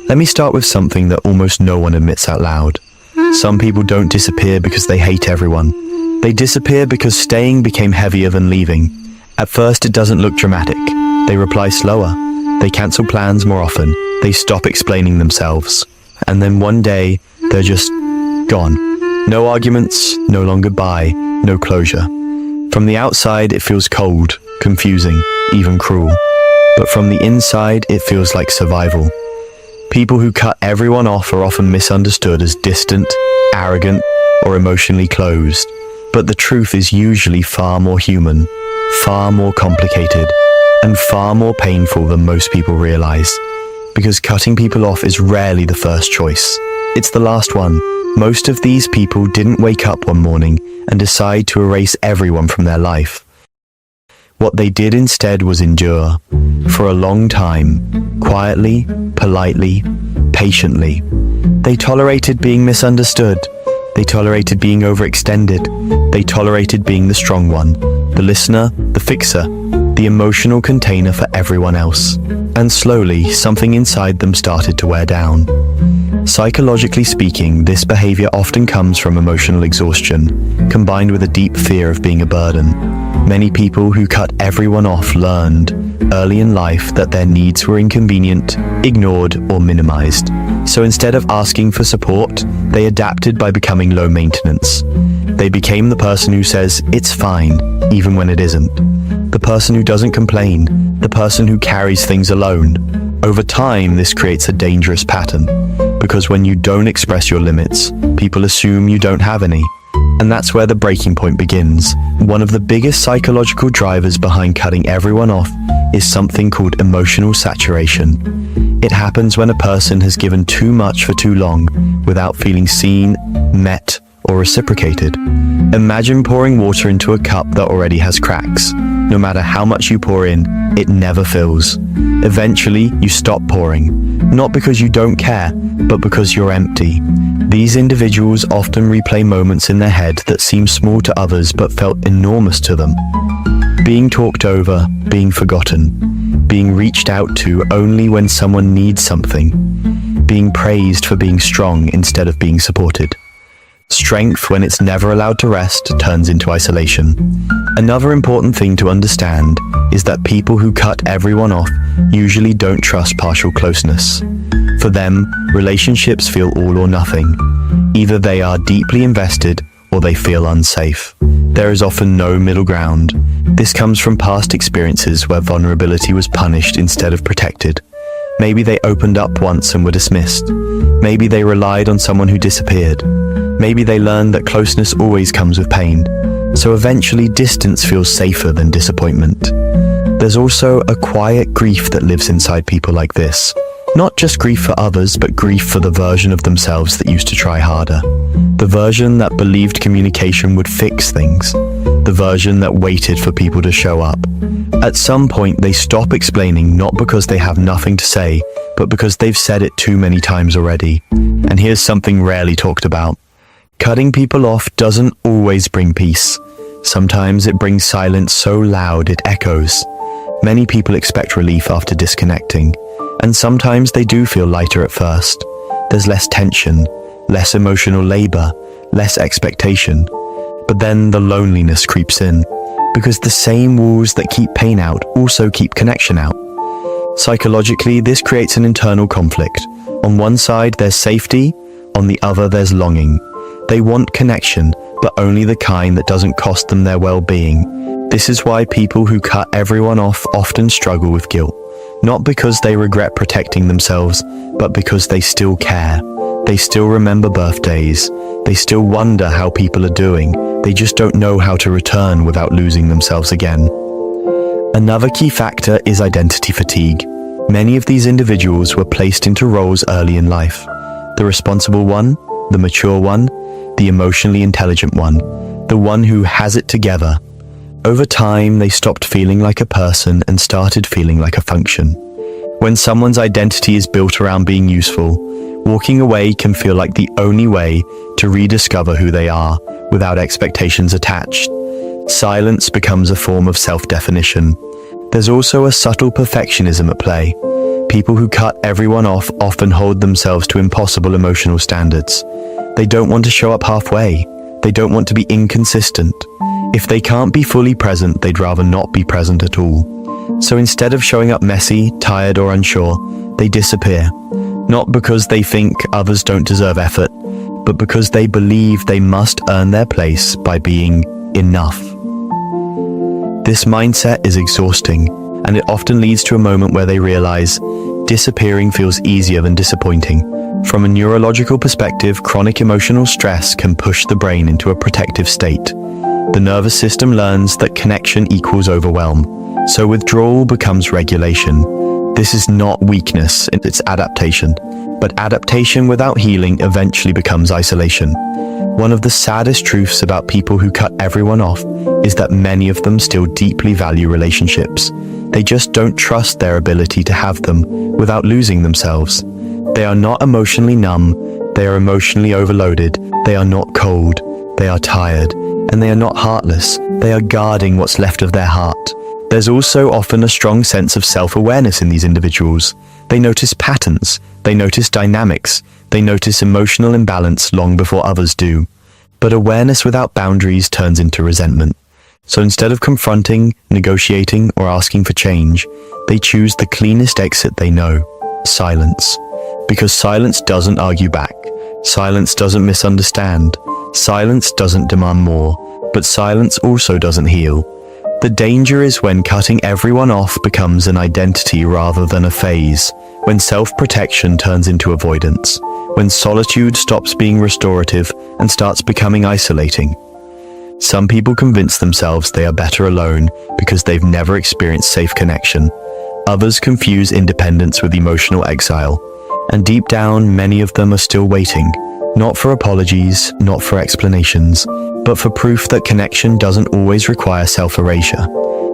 Let me start with something that almost no one admits out loud. Some people don't disappear because they hate everyone. They disappear because staying became heavier than leaving. At first, it doesn't look dramatic. They reply slower. They cancel plans more often. They stop explaining themselves. And then one day, they're just gone. No arguments, no long goodbye, no closure. From the outside, it feels cold, confusing, even cruel. But from the inside, it feels like survival. People who cut everyone off are often misunderstood as distant, arrogant, or emotionally closed. But the truth is usually far more human, far more complicated, and far more painful than most people realize. Because cutting people off is rarely the first choice. It's the last one. Most of these people didn't wake up one morning and decide to erase everyone from their life. What they did instead was endure. For a long time, quietly, politely, patiently. They tolerated being misunderstood. They tolerated being overextended. They tolerated being the strong one, the listener, the fixer, the emotional container for everyone else. And slowly, something inside them started to wear down. Psychologically speaking, this behavior often comes from emotional exhaustion, combined with a deep fear of being a burden. Many people who cut everyone off learned early in life that their needs were inconvenient, ignored, or minimized. So instead of asking for support, they adapted by becoming low maintenance. They became the person who says, "It's fine," even when it isn't. The person who doesn't complain, the person who carries things alone. Over time, this creates a dangerous pattern, because when you don't express your limits, people assume you don't have any. And that's where the breaking point begins. One of the biggest psychological drivers behind cutting everyone off is something called emotional saturation. It happens when a person has given too much for too long without feeling seen, met, or reciprocated. Imagine pouring water into a cup that already has cracks. No matter how much you pour in, it never fills. Eventually, you stop pouring, not because you don't care, but because you're empty. These individuals often replay moments in their head that seem small to others but felt enormous to them. Being talked over, being forgotten, being reached out to only when someone needs something, being praised for being strong instead of being supported. Strength, when it's never allowed to rest, turns into isolation. Another important thing to understand is that people who cut everyone off usually don't trust partial closeness. For them, relationships feel all or nothing. Either they are deeply invested or they feel unsafe. There is often no middle ground. This comes from past experiences where vulnerability was punished instead of protected. Maybe they opened up once and were dismissed. Maybe they relied on someone who disappeared. Maybe they learned that closeness always comes with pain. So eventually distance feels safer than disappointment. There's also a quiet grief that lives inside people like this. Not just grief for others, but grief for the version of themselves that used to try harder. The version that believed communication would fix things. The version that waited for people to show up. At some point, they stop explaining, not because they have nothing to say, but because they've said it too many times already. And here's something rarely talked about. Cutting people off doesn't always bring peace. Sometimes it brings silence so loud it echoes. Many people expect relief after disconnecting, and sometimes they do feel lighter at first. There's less tension, less emotional labor, less expectation. But then the loneliness creeps in, because the same walls that keep pain out also keep connection out. Psychologically, this creates an internal conflict. On one side, there's safety, on the other, there's longing. They want connection, but only the kind that doesn't cost them their well-being. This is why people who cut everyone off often struggle with guilt. Not because they regret protecting themselves, but because they still care. They still remember birthdays. They still wonder how people are doing. They just don't know how to return without losing themselves again. Another key factor is identity fatigue. Many of these individuals were placed into roles early in life. The responsible one, the mature one, the emotionally intelligent one, the one who has it together. Over time, they stopped feeling like a person and started feeling like a function. When someone's identity is built around being useful, walking away can feel like the only way to rediscover who they are without expectations attached. Silence becomes a form of self-definition. There's also a subtle perfectionism at play. People who cut everyone off often hold themselves to impossible emotional standards. They don't want to show up halfway. They don't want to be inconsistent. If they can't be fully present, they'd rather not be present at all. So instead of showing up messy, tired, or unsure, they disappear. Not because they think others don't deserve effort, but because they believe they must earn their place by being enough. This mindset is exhausting, and it often leads to a moment where they realize disappearing feels easier than disappointing. From a neurological perspective, chronic emotional stress can push the brain into a protective state. The nervous system learns that connection equals overwhelm, so withdrawal becomes regulation. This is not weakness, it's adaptation. But adaptation without healing eventually becomes isolation. One of the saddest truths about people who cut everyone off is that many of them still deeply value relationships. They just don't trust their ability to have them without losing themselves. They are not emotionally numb, they are emotionally overloaded. They are not cold, they are tired. And they are not heartless, they are guarding what's left of their heart. There's also often a strong sense of self-awareness in these individuals. They notice patterns, they notice dynamics, they notice emotional imbalance long before others do. But awareness without boundaries turns into resentment. So instead of confronting, negotiating, or asking for change, they choose the cleanest exit they know: silence. Because silence doesn't argue back. Silence doesn't misunderstand. Silence doesn't demand more, but silence also doesn't heal. The danger is when cutting everyone off becomes an identity rather than a phase, when self-protection turns into avoidance, when solitude stops being restorative and starts becoming isolating. Some people convince themselves they are better alone because they've never experienced safe connection. Others confuse independence with emotional exile, and deep down, many of them are still waiting. Not for apologies, not for explanations, but for proof that connection doesn't always require self-erasure.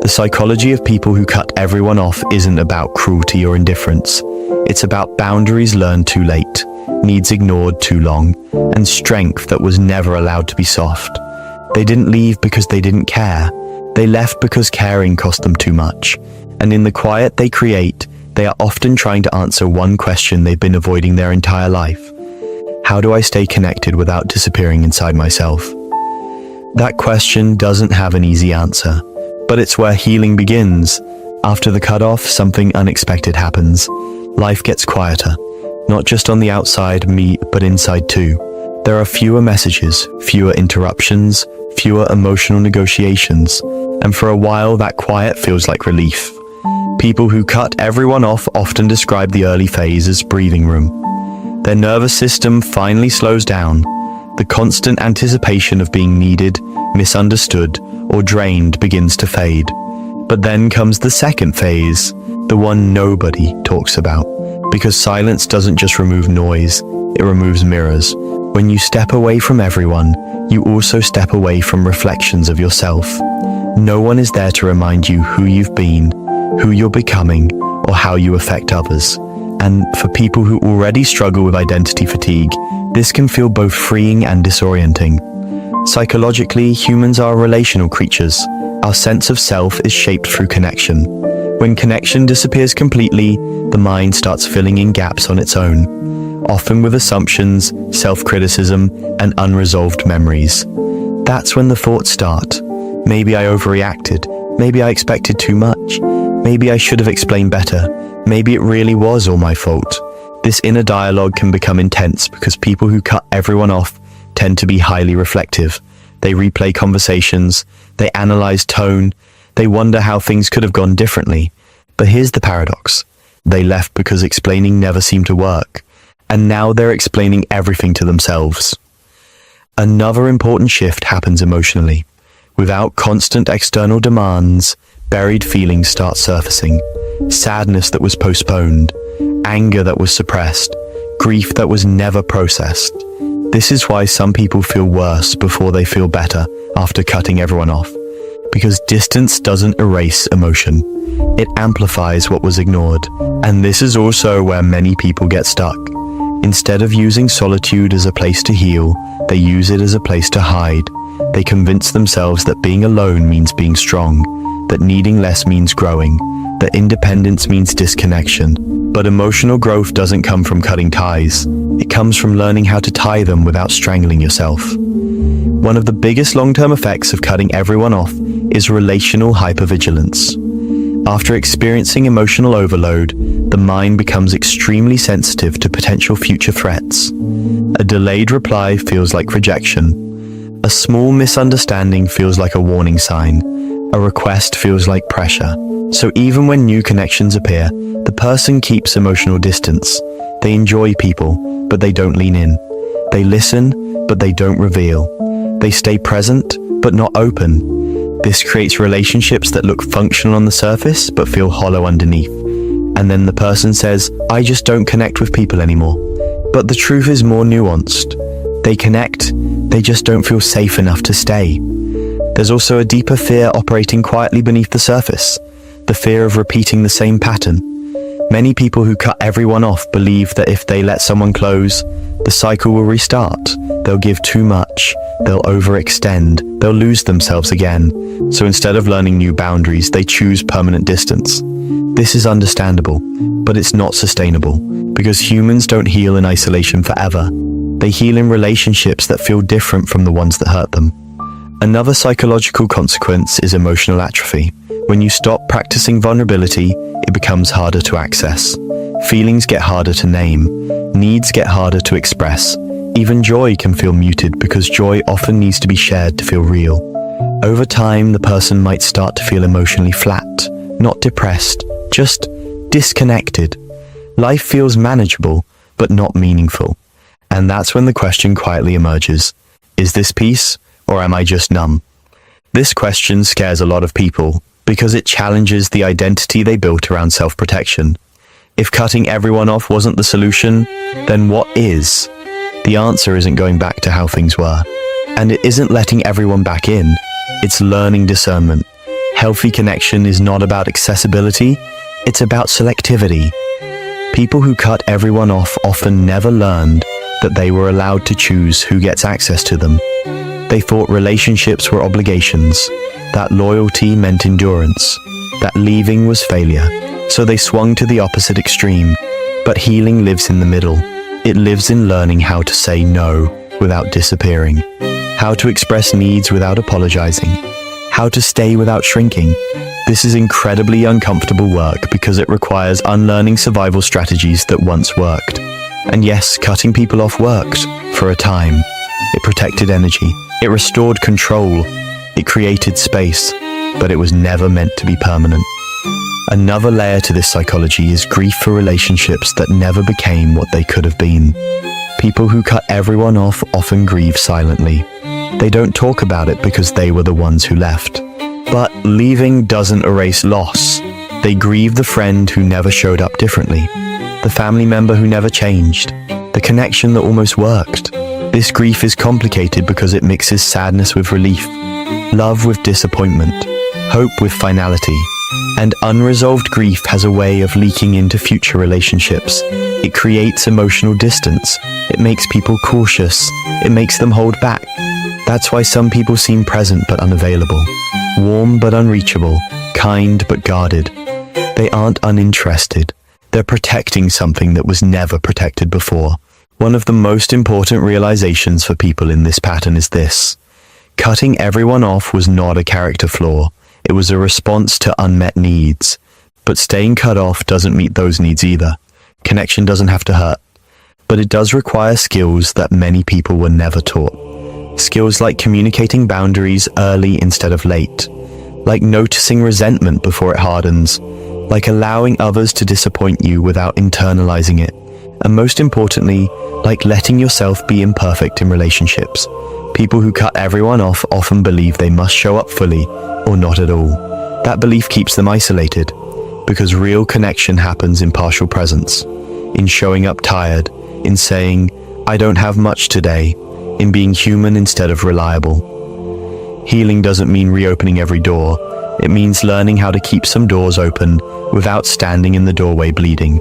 The psychology of people who cut everyone off isn't about cruelty or indifference. It's about boundaries learned too late, needs ignored too long, and strength that was never allowed to be soft. They didn't leave because they didn't care. They left because caring cost them too much. And in the quiet they create, they are often trying to answer one question they've been avoiding their entire life. How do I stay connected without disappearing inside myself? That question doesn't have an easy answer, but it's where healing begins. After the cutoff, something unexpected happens. Life gets quieter, not just on the outside, but inside too. There are fewer messages, fewer interruptions, fewer emotional negotiations, and for a while that quiet feels like relief. People who cut everyone off often describe the early phase as breathing room. Their nervous system finally slows down. The constant anticipation of being needed, misunderstood, or drained begins to fade. But then comes the second phase, the one nobody talks about. Because silence doesn't just remove noise, it removes mirrors. When you step away from everyone, you also step away from reflections of yourself. No one is there to remind you who you've been, who you're becoming, or how you affect others. And for people who already struggle with identity fatigue, this can feel both freeing and disorienting. Psychologically, humans are relational creatures. Our sense of self is shaped through connection. When connection disappears completely, the mind starts filling in gaps on its own, often with assumptions, self-criticism, and unresolved memories. That's when the thoughts start. Maybe I overreacted. Maybe I expected too much. Maybe I should have explained better. Maybe it really was all my fault. This inner dialogue can become intense because people who cut everyone off tend to be highly reflective. They replay conversations, they analyze tone, they wonder how things could have gone differently. But here's the paradox. They left because explaining never seemed to work, and now they're explaining everything to themselves. Another important shift happens emotionally. Without constant external demands, buried feelings start surfacing. Sadness that was postponed, anger that was suppressed, grief that was never processed. This is why some people feel worse before they feel better after cutting everyone off. Because distance doesn't erase emotion. It amplifies what was ignored. And this is also where many people get stuck. Instead of using solitude as a place to heal, they use it as a place to hide. They convince themselves that being alone means being strong. that needing less means growing, that independence means disconnection. But emotional growth doesn't come from cutting ties. It comes from learning how to tie them without strangling yourself. One of the biggest long-term effects of cutting everyone off is relational hypervigilance. After experiencing emotional overload, the mind becomes extremely sensitive to potential future threats. A delayed reply feels like rejection. A small misunderstanding feels like a warning sign. A request feels like pressure. So even when new connections appear, the person keeps emotional distance. They enjoy people, but they don't lean in. They listen, but they don't reveal. They stay present, but not open. This creates relationships that look functional on the surface, but feel hollow underneath. And then the person says, I just don't connect with people anymore. But the truth is more nuanced. They connect, they just don't feel safe enough to stay. There's also a deeper fear operating quietly beneath the surface, the fear of repeating the same pattern. Many people who cut everyone off believe that if they let someone close, the cycle will restart. They'll give too much, they'll overextend, they'll lose themselves again. So instead of learning new boundaries, they choose permanent distance. This is understandable, but it's not sustainable, because humans don't heal in isolation forever. They heal in relationships that feel different from the ones that hurt them. Another psychological consequence is emotional atrophy. When you stop practicing vulnerability, it becomes harder to access. Feelings get harder to name. Needs get harder to express. Even joy can feel muted because joy often needs to be shared to feel real. Over time, the person might start to feel emotionally flat, not depressed, just disconnected. Life feels manageable, but not meaningful. And that's when the question quietly emerges. Is this peace, or am I just numb? This question scares a lot of people, because it challenges the identity they built around self-protection. If cutting everyone off wasn't the solution, then what is? The answer isn't going back to how things were. And it isn't letting everyone back in. It's learning discernment. Healthy connection is not about accessibility, it's about selectivity. People who cut everyone off often never learned that they were allowed to choose who gets access to them. They thought relationships were obligations, that loyalty meant endurance, that leaving was failure. So they swung to the opposite extreme. But healing lives in the middle. It lives in learning how to say no without disappearing, how to express needs without apologizing, how to stay without shrinking. This is incredibly uncomfortable work because it requires unlearning survival strategies that once worked. And yes, cutting people off worked for a time. It protected energy. It restored control. It created space, but it was never meant to be permanent. Another layer to this psychology is grief for relationships that never became what they could have been. People who cut everyone off often grieve silently. They don't talk about it because they were the ones who left. But leaving doesn't erase loss. They grieve the friend who never showed up differently, the family member who never changed, the connection that almost worked. This grief is complicated because it mixes sadness with relief, love with disappointment, hope with finality. And unresolved grief has a way of leaking into future relationships. It creates emotional distance. It makes people cautious. It makes them hold back. That's why some people seem present but unavailable, warm but unreachable, kind but guarded. They aren't uninterested. They're protecting something that was never protected before. One of the most important realizations for people in this pattern is this. Cutting everyone off was not a character flaw. It was a response to unmet needs. But staying cut off doesn't meet those needs either. Connection doesn't have to hurt. But it does require skills that many people were never taught. Skills like communicating boundaries early instead of late. Like noticing resentment before it hardens. Like allowing others to disappoint you without internalizing it. And most importantly, like letting yourself be imperfect in relationships. People who cut everyone off often believe they must show up fully or not at all. That belief keeps them isolated because real connection happens in partial presence, in showing up tired, in saying, I don't have much today, in being human instead of reliable. Healing doesn't mean reopening every door. It means learning how to keep some doors open without standing in the doorway bleeding.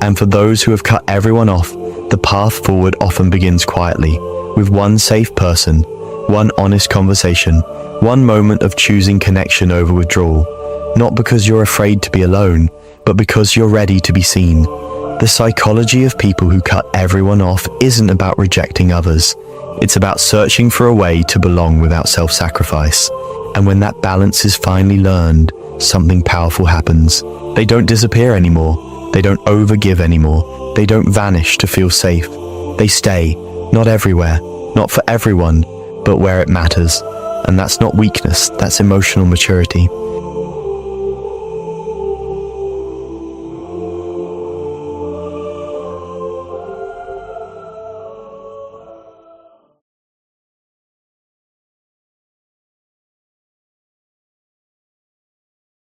And for those who have cut everyone off, the path forward often begins quietly, with one safe person, one honest conversation, one moment of choosing connection over withdrawal. Not because you're afraid to be alone, but because you're ready to be seen. The psychology of people who cut everyone off isn't about rejecting others. It's about searching for a way to belong without self-sacrifice. And when that balance is finally learned, something powerful happens. They don't disappear anymore. They don't overgive anymore. They don't vanish to feel safe. They stay, not everywhere, not for everyone, but where it matters. And that's not weakness, that's emotional maturity.